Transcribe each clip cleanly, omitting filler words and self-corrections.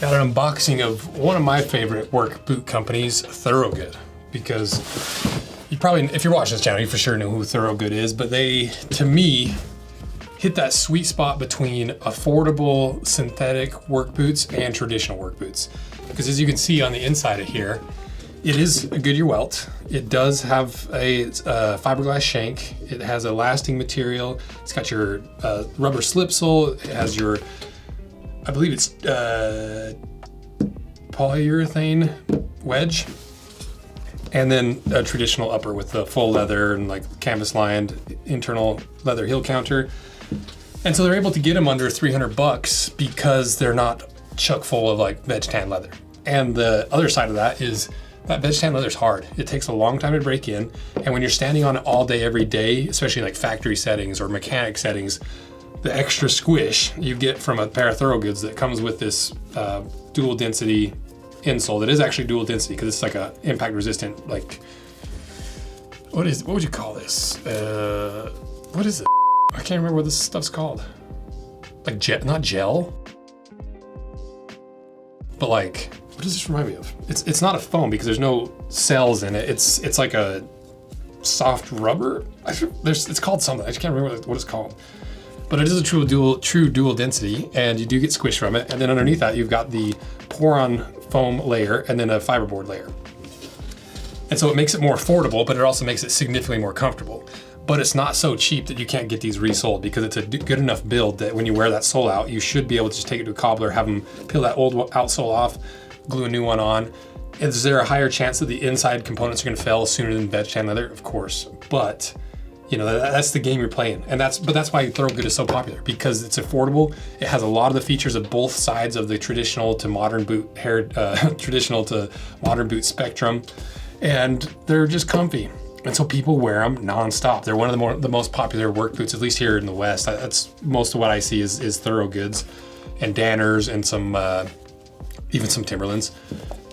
Got an unboxing of one of my favorite work boot companies, Thorogood, because you probably, if you're watching this channel, you for sure know who Thorogood is, but they, to me, hit that sweet spot between affordable synthetic work boots and traditional work boots. Because as you can see on the inside of here, it is a Goodyear welt. It does have a fiberglass shank. It has a lasting material. It's got your rubber slip sole. It has your, I believe it's polyurethane wedge. And then a traditional upper with the full leather and like canvas lined internal leather heel counter. And so they're able to get them under 300 bucks because they're not chock full of like veg tan leather. And the other side of that is that veg tan leather is hard. It takes a long time to break in. And when you're standing on it all day, every day, especially like factory settings or mechanic settings, the extra squish you get from a pair of Thorogoods that comes with this dual density insole that is actually dual density because it's like a impact resistant, like, what would you call this? What is it? I can't remember what this stuff's called. Like not gel, but like, what does this remind me of? It's not a foam because there's no cells in it. It's like a soft rubber. It's called something. I just can't remember what it's called. But it is a true dual density, and you do get squish from it. And then underneath that, you've got the pour-on foam layer and then a fiberboard layer. And so it makes it more affordable, but it also makes it significantly more comfortable. But it's not so cheap that you can't get these resoled because it's a good enough build that when you wear that sole out, you should be able to just take it to a cobbler, have them peel that old outsole off, glue a new one on. Is there a higher chance that the inside components are gonna fail sooner than veg tan leather? Of course, but you know, that's the game you're playing. And that's why Thorogood is so popular, because it's affordable. It has a lot of the features of both sides of the traditional to modern boot traditional to modern boot spectrum. And they're just comfy. And so people wear them nonstop. They're one of the most popular work boots, at least here in the West. That's most of what I see is Thorogoods and Danners and some, even some Timberlands.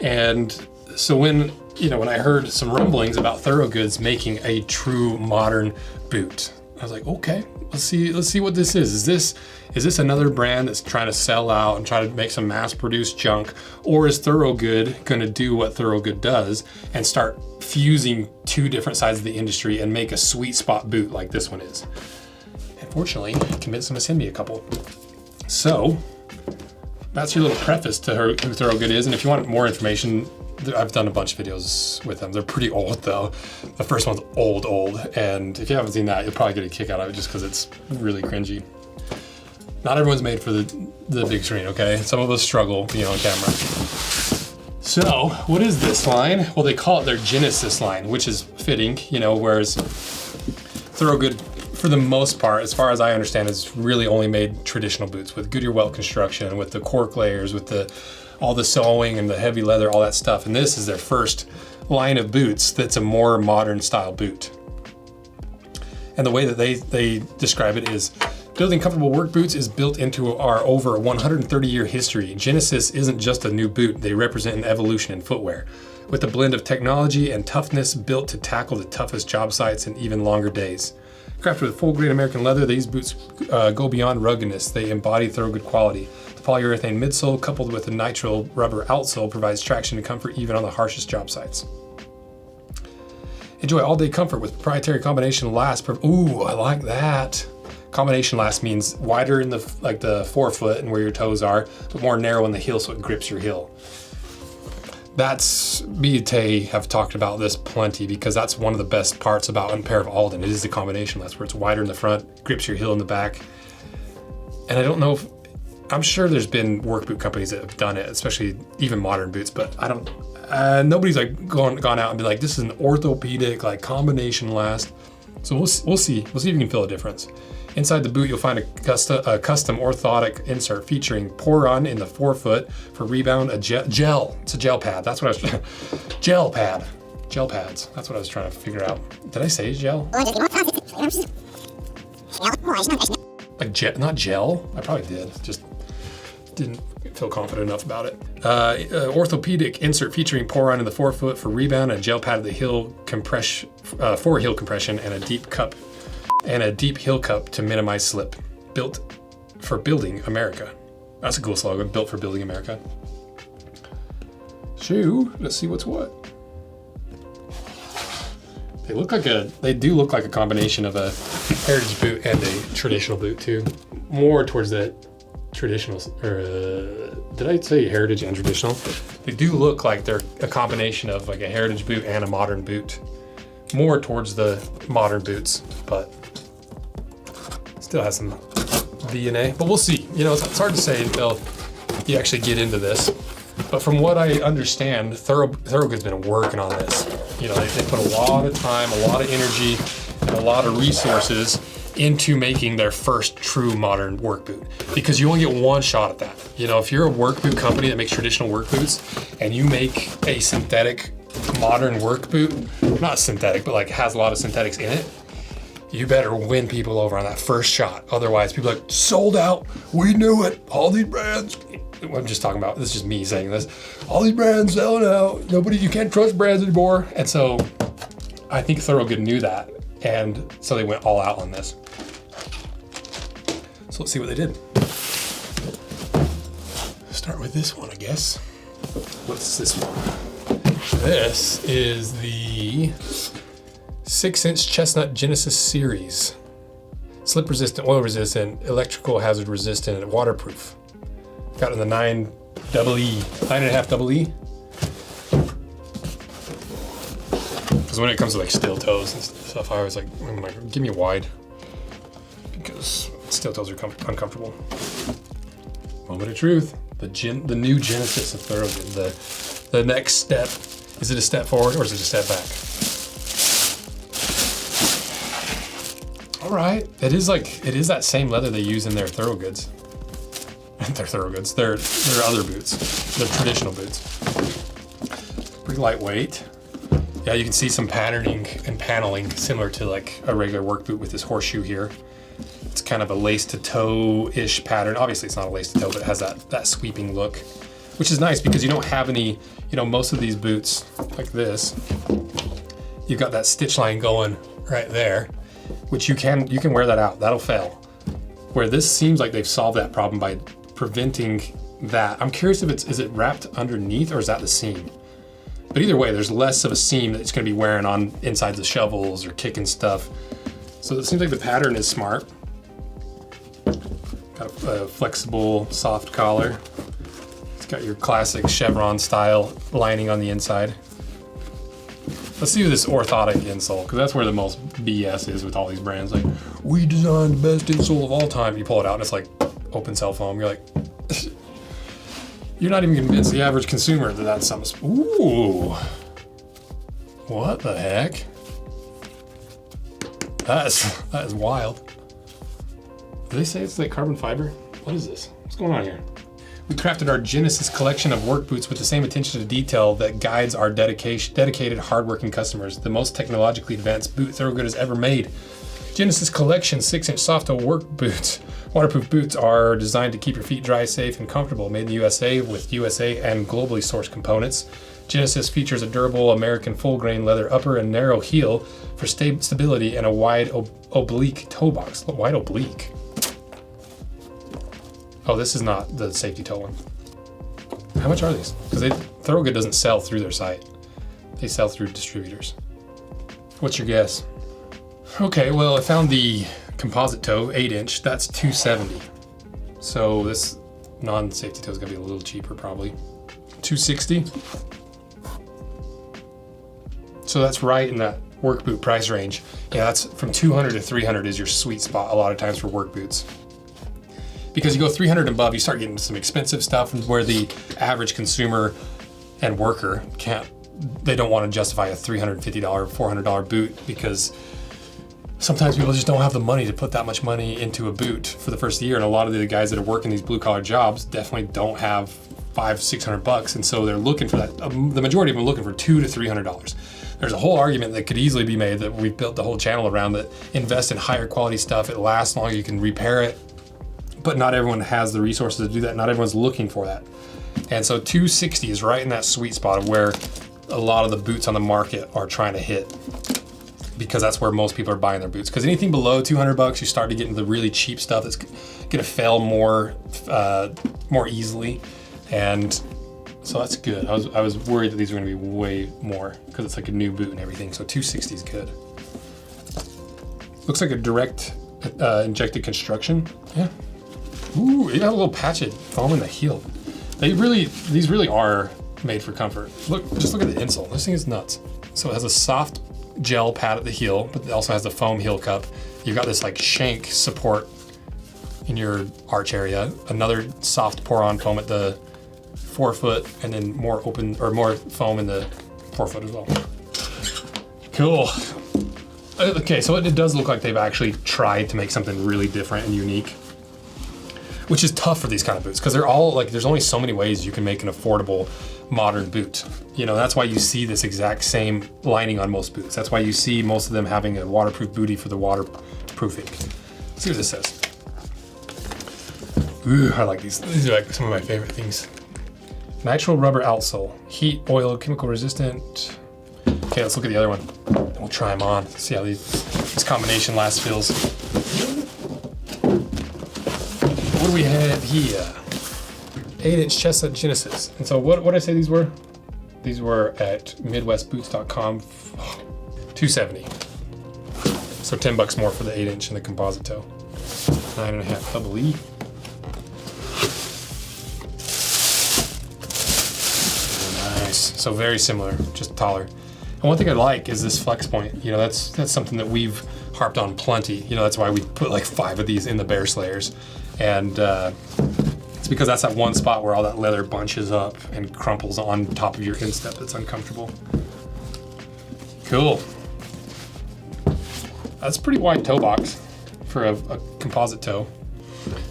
And so when I heard some rumblings about Thorogoods making a true modern boot, I was like, okay, let's see what this is. Is this another brand that's trying to sell out and try to make some mass-produced junk, or is Thorogood going to do what Thorogood does and start fusing two different sides of the industry and make a sweet spot boot like this one is? And fortunately, I convinced them to send me a couple. So that's your little preface to who Thorogood is. And if you want more information, I've done a bunch of videos with them. They're pretty old though. The first one's old. And if you haven't seen that, you'll probably get a kick out of it just because it's really cringy. Not everyone's made for the big screen, okay? Some of us struggle being on camera. So, what is this line? Well, they call it their Genesis line, which is fitting, whereas Thorogood, for the most part, as far as I understand, has really only made traditional boots with Goodyear welt construction, with the cork layers, with all the sewing and the heavy leather, all that stuff. And this is their first line of boots that's a more modern style boot. And the way that they describe it is, building comfortable work boots is built into our over 130-year history. Genesis isn't just a new boot, they represent an evolution in footwear. With a blend of technology and toughness built to tackle the toughest job sites in even longer days. Crafted with full-grain American leather, these boots go beyond ruggedness. They embody Thorogood quality. The polyurethane midsole coupled with a nitrile rubber outsole provides traction and comfort even on the harshest job sites. Enjoy all-day comfort with proprietary combination last. Ooh, I like that. Combination last means wider in the forefoot and where your toes are, but more narrow in the heel so it grips your heel. Me and Tay have talked about this plenty because that's one of the best parts about a pair of Alden. It is the combination last where it's wider in the front, grips your heel in the back. And I don't know if, I'm sure there's been work boot companies that have done it, especially even modern boots, but I don't, nobody's like gone out and be like, this is an orthopedic like combination last. So we'll see if you can feel a difference. Inside the boot, you'll find a custom orthotic insert featuring pour-on in the forefoot for rebound, a gel. It's a gel pad. That's what I was gel pad. Gel pads. That's what I was trying to figure out. Did I say gel? Like not gel? I probably did. Just didn't feel confident enough about it. Orthopedic insert featuring pour-on in the forefoot for rebound, and a gel pad at the heel compression for heel compression, and a deep heel cup to minimize slip. Built for building America. That's a cool slogan, built for building America. shoe. Let's see what's what. They do look like a combination of a heritage boot and a traditional boot too. More towards the traditional, or did I say heritage and traditional? They do look like they're a combination of like a heritage boot and a modern boot. More towards the modern boots, but still has some DNA. But we'll see. You know, it's hard to say until you actually get into this. But from what I understand, Thorogood's been working on this. You know, they put a lot of time, a lot of energy, and a lot of resources into making their first true modern work boot. Because you only get one shot at that. You know, if you're a work boot company that makes traditional work boots, and you make a synthetic modern work boot, not synthetic, but like has a lot of synthetics in it, you better win people over on that first shot. Otherwise, people are like, sold out, we knew it, all these brands. I'm just talking about, this is just me saying this. All these brands selling out, you can't trust brands anymore. And so I think Thorogood knew that. And so they went all out on this. So let's see what they did. Start with this one, I guess. What's this one? This is the 6-inch Chestnut Genesis series. Slip resistant, oil resistant, electrical hazard resistant, and waterproof. Got in the 9.5 double E. Because when it comes to like steel toes and stuff, I always like, give me a wide. Because steel toes are uncomfortable. Moment of truth. The new Genesis of Thorogood. The next step. Is it a step forward or is it a step back? All right. It is that same leather they use in their Thorogoods. They're Thorogoods. They're other boots. They're traditional boots. Pretty lightweight. Yeah, you can see some patterning and paneling similar to like a regular work boot with this horseshoe here. It's kind of a lace to toe-ish pattern. Obviously it's not a lace to toe, but it has that sweeping look, which is nice because you don't have any, most of these boots like this, you've got that stitch line going right there, which you can wear that out. That'll fail. Where this seems like they've solved that problem by preventing that. I'm curious if is it wrapped underneath or is that the seam? But either way, there's less of a seam that it's going to be wearing on inside the shovels or kicking stuff. So it seems like the pattern is smart. Got a flexible, soft collar. It's got your classic chevron style lining on the inside. Let's see this orthotic insole, because that's where the most BS is with all these brands. Like, we designed the best insole of all time. You pull it out and it's like open cell foam. You're like, you're not even convinced the average consumer that that's something. Ooh, what the heck? That is wild. Did they say it's like carbon fiber? What is this? What's going on here? We crafted our Genesis collection of work boots with the same attention to detail that guides our dedicated, hardworking customers. The most technologically advanced boot Thorogood has ever made. Genesis collection 6-inch soft toe work boots. Waterproof boots are designed to keep your feet dry, safe, and comfortable. Made in the USA with USA and globally sourced components. Genesis features a durable American full-grain leather upper and narrow heel for stability and a wide oblique toe box. Wide oblique? Oh, this is not the safety toe one. How much are these? Because Thorogood doesn't sell through their site. They sell through distributors. What's your guess? Okay, well, I found the composite toe, 8-inch. That's $270. So this non-safety toe is gonna be a little cheaper, probably. $260. So that's right in that work boot price range. Yeah, that's from $200 to $300 is your sweet spot a lot of times for work boots. Because you go $300 and above, you start getting some expensive stuff where the average consumer and worker they don't want to justify a $350, $400 boot because sometimes people just don't have the money to put that much money into a boot for the first year. And a lot of the guys that are working these blue collar jobs definitely don't have $500-600. And so they're looking for that. The majority of them are looking for $200 to $300. There's a whole argument that could easily be made that we've built the whole channel around that invest in higher quality stuff. It lasts longer, you can repair it. But not everyone has the resources to do that. Not everyone's looking for that. And so $260 is right in that sweet spot of where a lot of the boots on the market are trying to hit, because that's where most people are buying their boots. Because anything below $200, you start to get into the really cheap stuff that's gonna fail more easily. And So that's good. I was worried that these were gonna be way more because it's like a new boot and everything. So 260 is good. Looks like a direct injected construction. Yeah. Ooh, you got a little patch of foam in the heel. These really are made for comfort. Just look at the insole. This thing is nuts. So it has a soft gel pad at the heel, but it also has the foam heel cup. You've got this like shank support in your arch area. Another soft pour-on foam at the forefoot, and then more foam in the forefoot as well. Cool. Okay, so it does look like they've actually tried to make something really different and unique, which is tough for these kind of boots because they're all like, there's only so many ways you can make an affordable modern boot. You know, that's why you see this exact same lining on most boots. That's why you see most of them having a waterproof bootie for the waterproofing. Let's see what this says. Ooh, I like these. These are like some of my favorite things. Nitrile rubber outsole, heat, oil, chemical resistant. Okay, let's look at the other one. We'll try them on, see how this combination last feels. What do we have here? 8-inch chestnut Genesis. And so what did I say these were? These were at midwestboots.com, $270. So $10 more for the 8-inch and the composite toe. 9.5 double E. Nice, so very similar, just taller. And one thing I like is this flex point. You know, that's something that we've harped on plenty. You know, that's why we put like 5 of these in the Bear Slayers. And it's because that's that one spot where all that leather bunches up and crumples on top of your instep that's uncomfortable. Cool. That's a pretty wide toe box for a composite toe.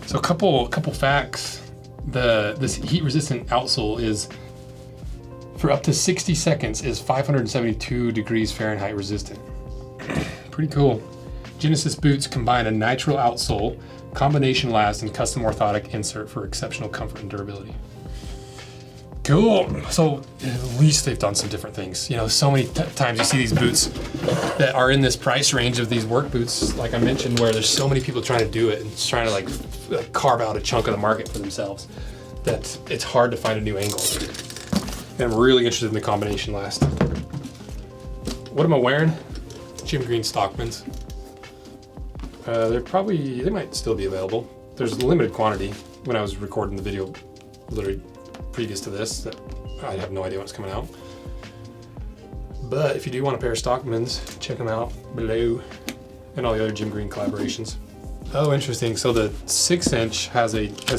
So a couple facts. This heat resistant outsole is, for up to 60 seconds, is 572 degrees Fahrenheit resistant. Pretty cool. Genesis boots combine a nitrile outsole, combination last, and custom orthotic insert for exceptional comfort and durability. Cool. So at least they've done some different things. You know, so many times you see these boots that are in this price range of these work boots, like I mentioned, where there's so many people trying to do it and trying to like carve out a chunk of the market for themselves, that it's hard to find a new angle. And I'm really interested in the combination last. What am I wearing? Jim Green Stockmans. They might still be available. There's a limited quantity. When I was recording the video literally previous to this, that I have no idea when it's coming out. But if you do want a pair of Stockmans, check them out below, and all the other Jim Green collaborations. Oh, interesting. So the 6-inch has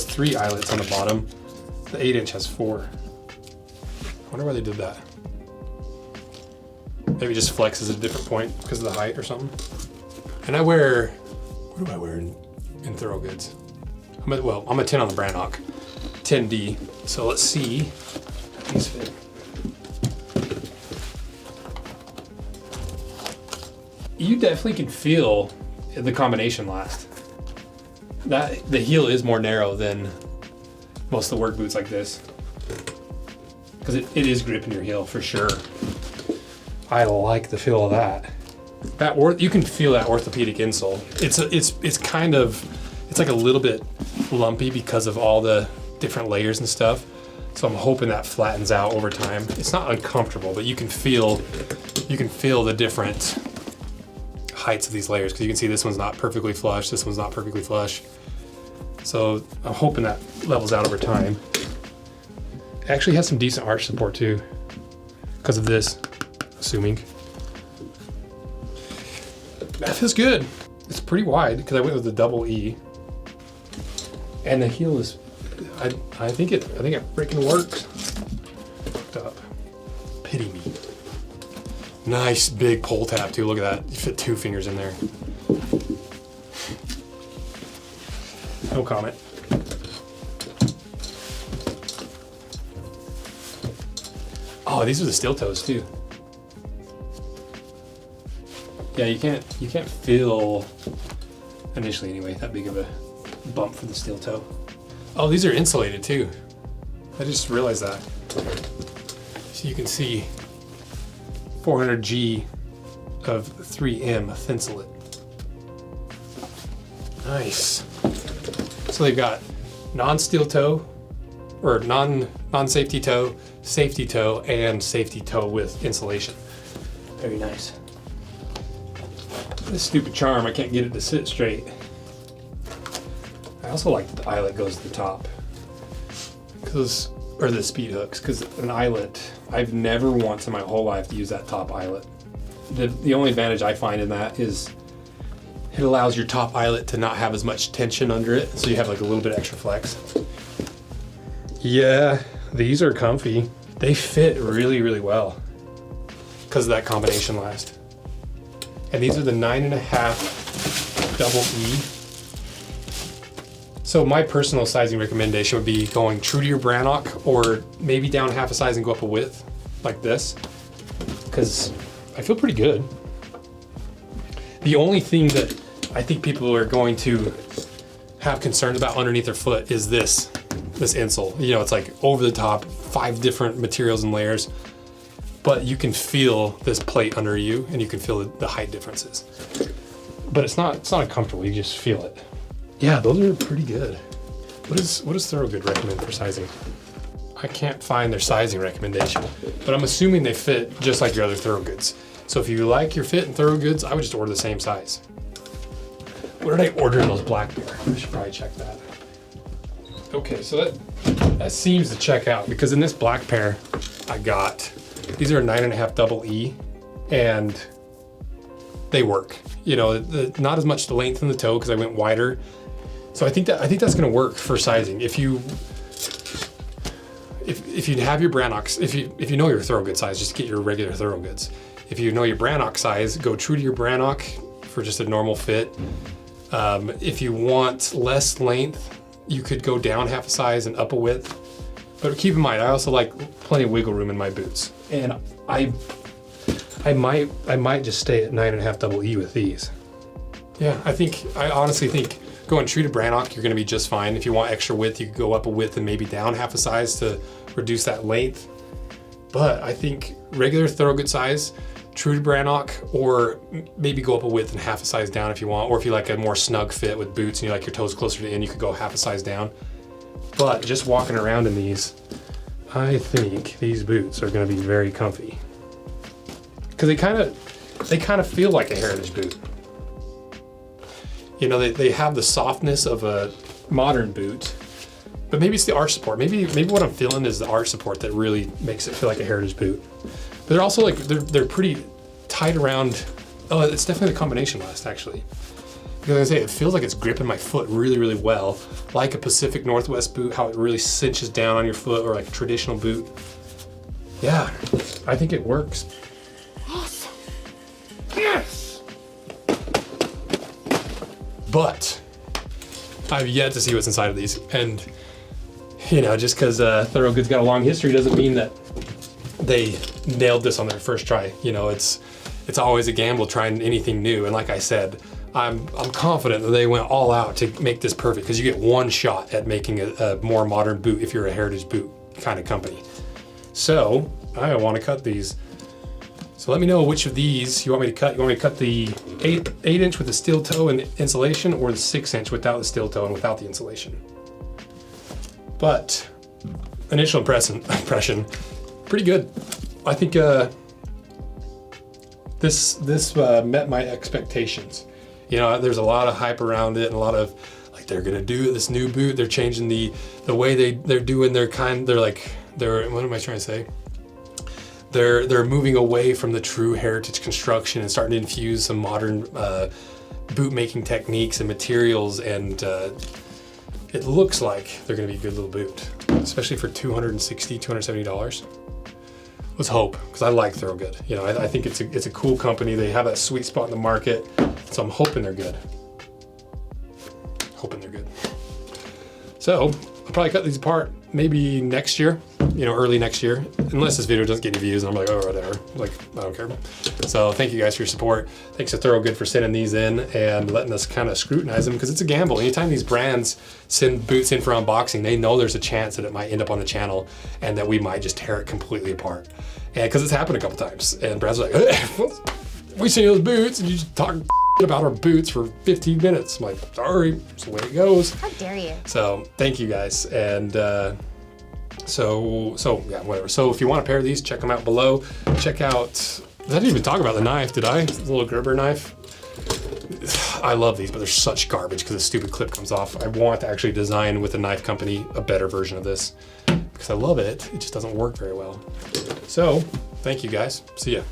3 eyelets on the bottom. The 8-inch has 4. I wonder why they did that. Maybe just flexes at a different point because of the height or something. And I wear, what do I wear in Thorogoods? I'm a 10 on the Brannock, 10D. So let's see how these fit. You definitely can feel the combination last. The heel is more narrow than most of the work boots like this, because it is gripping your heel for sure. I like the feel of that. You can feel that orthopedic insole. It's like a little bit lumpy because of all the different layers and stuff. So I'm hoping that flattens out over time. It's not uncomfortable, but you can feel the different heights of these layers, because you can see this one's not perfectly flush, this one's not perfectly flush. So I'm hoping that levels out over time. It actually has some decent arch support too, because of this, assuming. That feels good. It's pretty wide because I went with the double E. And the heel is, I think it freaking works. Hooked up. Pity me. Nice big pull tab too, look at that. You fit 2 fingers in there. No comment. Oh, these are the steel toes too. Yeah, you can't feel, initially anyway, that big of a bump for the steel toe. Oh, these are insulated too. I just realized that. So you can see 400G of 3M Thinsulate. Nice. So they've got non-steel toe, or non-safety toe, safety toe, and safety toe with insulation. Very nice. This stupid charm, I can't get it to sit straight. I also like that the eyelet goes to the top. Or the speed hooks, because an eyelet, I've never once in my whole life used that top eyelet. The only advantage I find in that is it allows your top eyelet to not have as much tension under it, so you have like a little bit extra flex. Yeah, these are comfy. They fit really, really well because of that combination last. And these are the 9.5 double E. So my personal sizing recommendation would be going true to your Brannock, or maybe down half a size and go up a width like this, because I feel pretty good. The only thing that I think people are going to have concerns about underneath their foot is this insole. You know, it's like over the top, 5 different materials and layers, but you can feel this plate under you and you can feel the height differences. But it's not uncomfortable, you just feel it. Yeah, those are pretty good. What does Thorogood recommend for sizing? I can't find their sizing recommendation, but I'm assuming they fit just like your other Thorogoods. So if you like your fit in Thorogoods, I would just order the same size. What did I order in those black bear? I should probably check that. Okay, so that seems to check out, because in this black pair I got, these are a 9.5 double E, and they work. You know, not as much the length in the toe because I went wider. So I think that's going to work for sizing. If you have your Brannocks, if you know your Thorogood size, just get your regular Thorogoods. If you know your Brannock size, go true to your Brannock for just a normal fit. If you want less length, you could go down half a size and up a width. But keep in mind, I also like plenty of wiggle room in my boots, and I might just stay at 9.5 double E with these. Yeah, I honestly think going true to Brannock, you're gonna be just fine. If you want extra width, you could go up a width and maybe down half a size to reduce that length. But I think regular Thorogood size, true to Brannock, or maybe go up a width and half a size down if you want, or if you like a more snug fit with boots and you like your toes closer to the in, you could go half a size down. But just walking around in these, I think these boots are gonna be very comfy. Because they kind of feel like a heritage boot. You know, they have the softness of a modern boot, but maybe it's the arch support. Maybe what I'm feeling is the arch support that really makes it feel like a heritage boot. But they're also like, they're pretty tight around. Oh, it's definitely the combination last, actually. Because I say, it feels like it's gripping my foot really, really well, like a Pacific Northwest boot, how it really cinches down on your foot, or like a traditional boot. Yeah, I think it works. Awesome. Yes! But I've yet to see what's inside of these. And, you know, just because Thorogood's got a long history doesn't mean that they nailed this on their first try. You know, it's always a gamble trying anything new. And like I said, I'm confident that they went all out to make this perfect, because you get one shot at making a more modern boot if you're a heritage boot kind of company. So I want to cut these. So let me know which of these you want me to cut. You want me to cut the 8-inch with the steel toe and insulation, or the 6-inch without the steel toe and without the insulation? But initial impression, pretty good. I think this met my expectations. You know, there's a lot of hype around it, and a lot of like, they're gonna do this new boot. They're changing the way they're doing their kind. What am I trying to say? They're moving away from the true heritage construction and starting to infuse some modern boot making techniques and materials, and it looks like they're going to be a good little boot, especially for $260, $270. Let's hope, because I like Thorogood. You know, I think it's a cool company. They have that sweet spot in the market, so I'm hoping they're good. So I'll probably cut these apart maybe next year, you know, early next year, unless this video doesn't get any views and I'm like, oh, whatever, like, I don't care. So thank you guys for your support. Thanks to Thorogood for sending these in and letting us kind of scrutinize them, because it's a gamble. Anytime these brands send boots in for unboxing, they know there's a chance that it might end up on the channel and that we might just tear it completely apart. And because it's happened a couple times, and brands are like, hey, we send you those boots and you just talk about our boots for 15 minutes. I'm like, sorry, it's the way it goes. How dare you? So thank you guys, and So yeah, whatever. So if you want a pair of these, check them out below. Check out, I didn't even talk about the knife, did I? The little Gerber knife. I love these, but they're such garbage because the stupid clip comes off. I want to actually design with a knife company a better version of this because I love it. It just doesn't work very well. So thank you guys. See ya.